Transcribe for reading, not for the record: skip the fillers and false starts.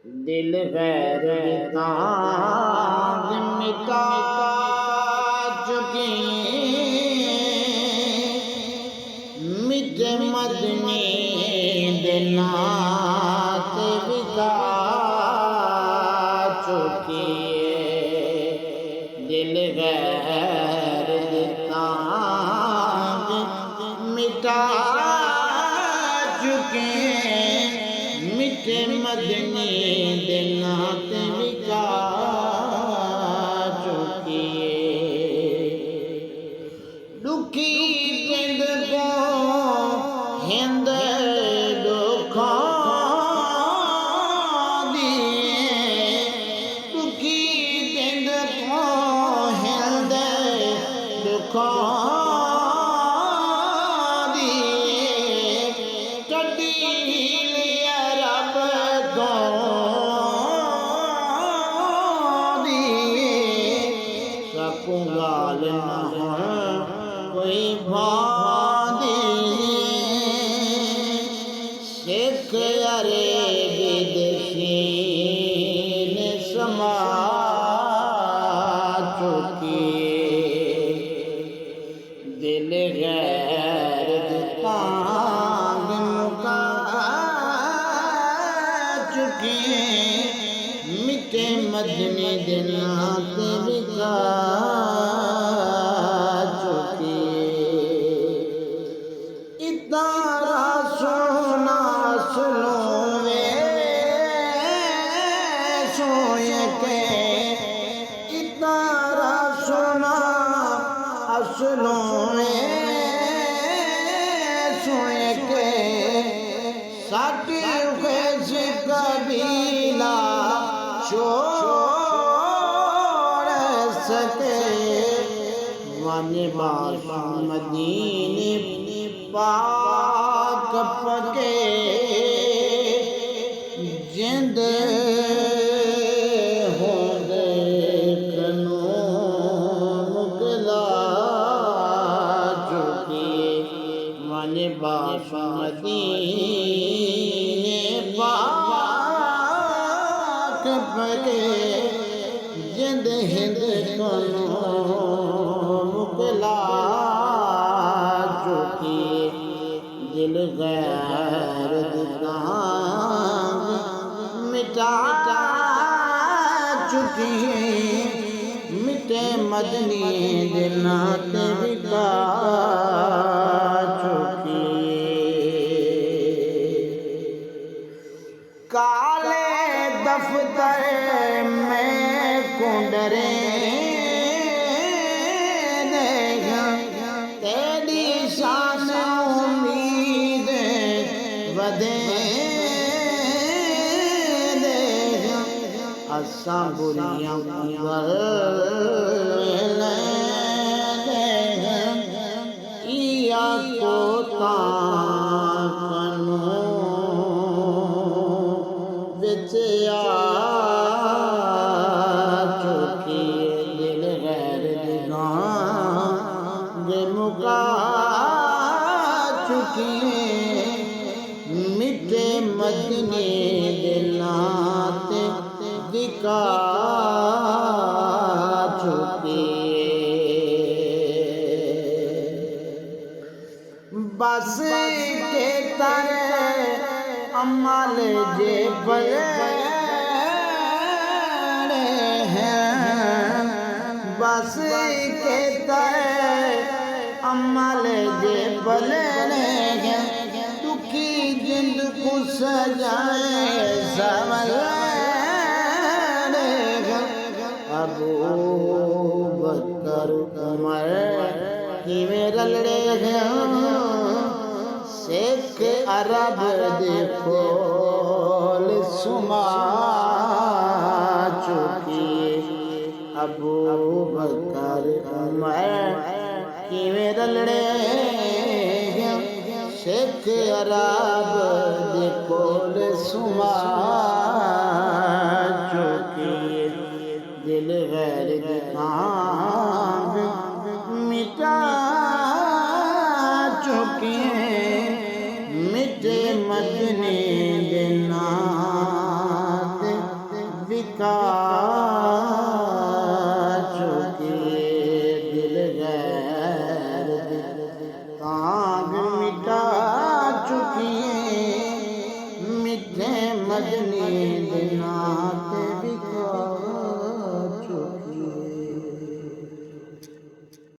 दिल गैर तांग मिटा चुके मिटे मदनी दिनात बिता चुके दिल गैर तांग मिटा चुके मिटे मदनी दिनात बिता चुके दुखी पिंड को हिंद दुखों दिए दुखी पिंड को हिंद दुखों दिए कटी लिया रब तो दिए सकूंगाल न हो कोई भादी सिख अरे विदेशी ने समा चुकी दिल गैर तांग मुका चुकी मिटे मदनी दिनात बिका इतारा सोना सुनो वे सोय के इतारा सोना सुनो वे सोय के साथी कैस कबीला छोड़ सके वाने बास मदीने पाक पके जिंद हो देखनो मुगला चुकी मन बासमदीने पाक पके जिंद हिंद कनो मुगला चुकी दिल गैर तांग मिटा चुकी मिटे मदनी दिनात बिता चुकी काले दफ्तर में कुंडरे तेरी शान उम्मीद वदे दे असा बुरियां गल इया को ताकनो विच आ चुकी दिल गैर तांग मुका चुकी मिटे मदनी दिनात दिखा चुकी बस के तरह अमल जे बले हैं बस के तरह अमल जे बले हैं दुखी जिंद को सजाए संवल अबू बकर उमर की मेरा लड़े हैं सिख अरब देखो सुमा चुकी अबू बकर उमर की मेरा लड़े सिख अरब देखो सुमा चुकी दिल गैर तांग मिटा चुकी मिटे मदनी दिनात नींद ना